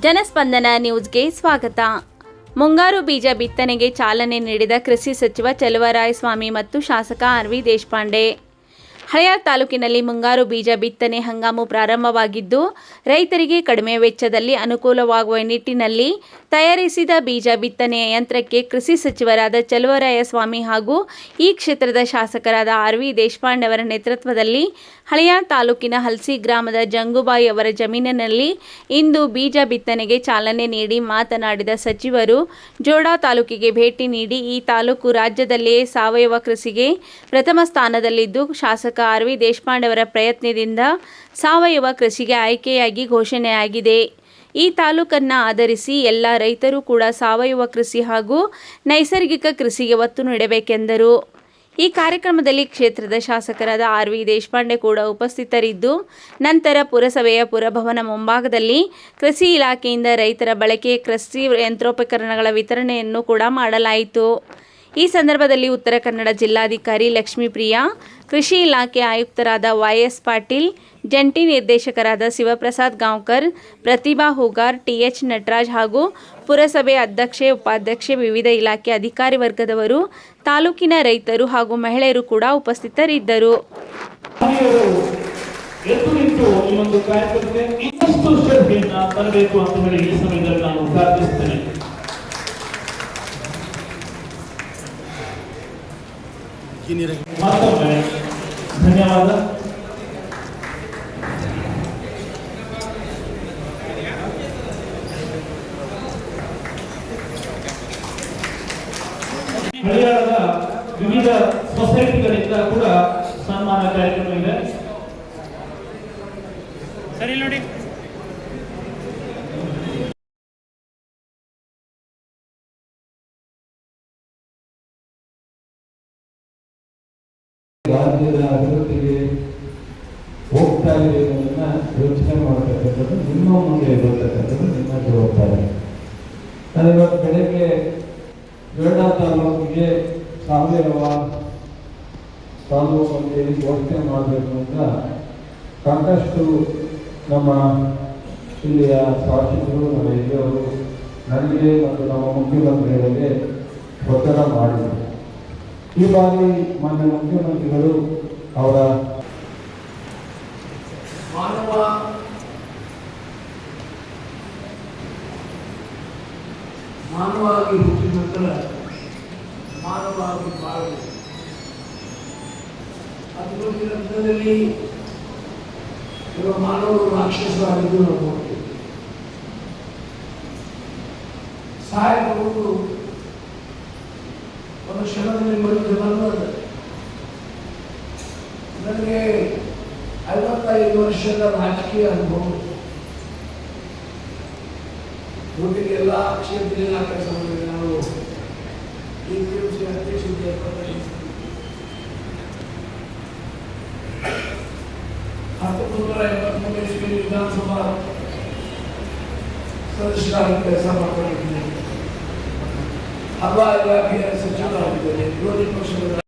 ಜನಸ್ಪಂದನ ನ್ಯೂಸ್ಗೆ ಸ್ವಾಗತ. ಮುಂಗಾರು ಬೀಜ ಬಿತ್ತನೆಗೆ ಚಾಲನೆ ನೀಡಿದ ಕೃಷಿ ಸಚಿವ ಚಲುವರಾಯಸ್ವಾಮಿ ಮತ್ತು ಶಾಸಕ ಆರ್.ವಿ. ದೇಶಪಾಂಡೆ. ಹಳಿಯಾಳ ತಾಲೂಕಿನಲ್ಲಿ ಮುಂಗಾರು ಬೀಜ ಬಿತ್ತನೆ ಹಂಗಾಮು ಪ್ರಾರಂಭವಾಗಿದ್ದು, ರೈತರಿಗೆ ಕಡಿಮೆ ವೆಚ್ಚದಲ್ಲಿ ಅನುಕೂಲವಾಗುವ ನಿಟ್ಟಿನಲ್ಲಿ ತಯಾರಿಸಿದ ಬೀಜ ಬಿತ್ತನೆಯ ಯಂತ್ರಕ್ಕೆ ಕೃಷಿ ಸಚಿವರಾದ ಚಲುವರಾಯಸ್ವಾಮಿ ಹಾಗೂ ಈ ಕ್ಷೇತ್ರದ ಶಾಸಕರಾದ ಆರ್.ವಿ. ದೇಶಪಾಂಡೆ ಅವರ ನೇತೃತ್ವದಲ್ಲಿ ಹಳಿಯಾಳ ತಾಲೂಕಿನ ಹಲ್ಸಿ ಗ್ರಾಮದ ಜಂಗುಬಾಯಿ ಅವರ ಜಮೀನಿನಲ್ಲಿ ಇಂದು ಬೀಜ ಬಿತ್ತನೆಗೆ ಚಾಲನೆ ನೀಡಿ ಮಾತನಾಡಿದ ಸಚಿವರು, ಜೋಡಾ ತಾಲೂಕಿಗೆ ಭೇಟಿ ನೀಡಿ ಈ ತಾಲೂಕು ರಾಜ್ಯದಲ್ಲಿಯೇ ಸಾವಯವ ಕೃಷಿಗೆ ಪ್ರಥಮ ಸ್ಥಾನದಲ್ಲಿದ್ದು, ಶಾಸಕ ಆರ್.ವಿ. ದೇಶಪಾಂಡೆ ಅವರ ಪ್ರಯತ್ನದಿಂದ ಸಾವಯವ ಕೃಷಿಗೆ ಆಯ್ಕೆಯಾಗಿ ಘೋಷಣೆಯಾಗಿದೆ. ಈ ತಾಲೂಕನ್ನು ಆಧರಿಸಿ ಎಲ್ಲ ರೈತರು ಕೂಡ ಸಾವಯವ ಕೃಷಿ ಹಾಗೂ ನೈಸರ್ಗಿಕ ಕೃಷಿಗೆ ಒತ್ತು ನೀಡಬೇಕೆಂದರು. ಈ ಕಾರ್ಯಕ್ರಮದಲ್ಲಿ ಕ್ಷೇತ್ರದ ಶಾಸಕರಾದ ಆರ್.ವಿ. ದೇಶಪಾಂಡೆ ಕೂಡ ಉಪಸ್ಥಿತರಿದ್ದು, ನಂತರ ಪುರಸಭೆಯ ಪುರಭವನ ಮುಂಭಾಗದಲ್ಲಿ ಕೃಷಿ ಇಲಾಖೆಯಿಂದ ರೈತರ ಬಳಕೆಯ ಕೃಷಿ ಯಂತ್ರೋಪಕರಣಗಳ ವಿತರಣೆಯನ್ನು ಕೂಡ ಮಾಡಲಾಯಿತು. ಈ ಸಂದರ್ಭದಲ್ಲಿ ಉತ್ತರ ಕನ್ನಡ ಜಿಲ್ಲಾಧಿಕಾರಿ ಲಕ್ಷ್ಮೀಪ್ರಿಯಾ, ಕೃಷಿ ಇಲಾಖೆ ಆಯುಕ್ತರಾದ ವೈ.ಎಸ್. ಪಾಟೀಲ್, ಜಂಟಿ ನಿರ್ದೇಶಕರಾದ ಶಿವಪ್ರಸಾದ್ ಗಾಂವ್ಕರ್, ಪ್ರತಿಭಾ ಹೂಗಾರ್, ಟಿ.ಎಚ್. ನಟರಾಜ್ ಹಾಗೂ ಪುರಸಭೆ ಅಧ್ಯಕ್ಷೆ, ಉಪಾಧ್ಯಕ್ಷೆ, ವಿವಿಧ ಇಲಾಖೆ ಅಧಿಕಾರಿ ವರ್ಗದವರು, ತಾಲೂಕಿನ ರೈತರು ಹಾಗೂ ಮಹಿಳೆಯರು ಕೂಡ ಉಪಸ್ಥಿತರಿದ್ದರು. ಮತ್ತೊಮ್ಮೆ ಧನ್ಯವಾದ. ಹಳಿಯಾಳದ ವಿವಿಧ ಸೊಸೈಟಿಗಳಿಂದ ಕೂಡ ಸನ್ಮಾನ ಕಾರ್ಯಕ್ರಮ ಇದೆ. ಸರಿ ನೋಡಿ. ರಾಜ್ಯದ ಅಭಿವೃದ್ಧಿಗೆ ಹೋಗ್ತಾ ಇದೆ ಅನ್ನೋದನ್ನ ಯೋಚನೆ ಮಾಡತಕ್ಕಂಥದ್ದು ನಿಮ್ಮ ಮುಂದೆ ಇರತಕ್ಕಂಥದ್ದು ನಿಮ್ಮ ಜವಾಬ್ದಾರಿ. ನಾನು ಇವತ್ತು ಬೆಳಗ್ಗೆ ಜೋಡಾ ತಾಲೂಕಿಗೆ ಸಾವಯವ ತಾಲೂಕು ಅಂತೇಳಿ ಘೋಷಣೆ ಮಾಡಬೇಕು ಅಂತ ಸಾಕಷ್ಟು ನಮ್ಮ ಇಲ್ಲಿಯ ಶಾಸಕರು, ನಮ್ಮ ಹಿರಿಯವರು ನನಗೆ ಮತ್ತು ನಮ್ಮ ಮುಖ್ಯಮಂತ್ರಿಗಳಿಗೆ ಒತ್ತಡ ಮಾಡಿದರು. ಈ ಬಾರಿ ಮಾನ್ಯ ಮುಖ್ಯಮಂತ್ರಿಗಳು ಅವರ ಮಾನವಾಗಿ ಹುಟ್ಟಿದ ನಂತರ ಮಾನವಾಗಿ ಬಾಳಬೇಕು. ಅದು ಗ್ರಂಥದಲ್ಲಿ ಇರುವ ಮಾನವರು ರಾಕ್ಷಸರಾಗಿದ್ದು ನಾವು ನೋಡ್ತೀವಿ. ಸಾಯಬಹುದು ಒಂದು ಕ್ಷಣದಲ್ಲಿ ಮರುದು ಬಂದದ್ದು. ನನಗೆ 55 ವರ್ಷದ ರಾಜಕೀಯ ಅನುಭವ, ಜೊತೆಗೆ ಎಲ್ಲ ಕ್ಷೇತ್ರದಲ್ಲಿ ಕೆಲಸ ಮಾಡಿದೆ. ನಾವು ಈ ಪಿಯುಸಿ ಅಧ್ಯಕ್ಷತೆ 1983 ಇಸ್ವಿಯಲ್ಲಿ ವಿಧಾನಸಭಾ ಸದಸ್ಯರಾಗಿ ಕೆಲಸ ಮಾಡ್ಕೊಂಡಿದ್ದೀನಿ. ಹಬ್ಬ ಇಲಾಖೆಯ ಸಚಿವರಾಗಿದ್ದೇನೆ. ವಿರೋಧಿ ಪಕ್ಷದ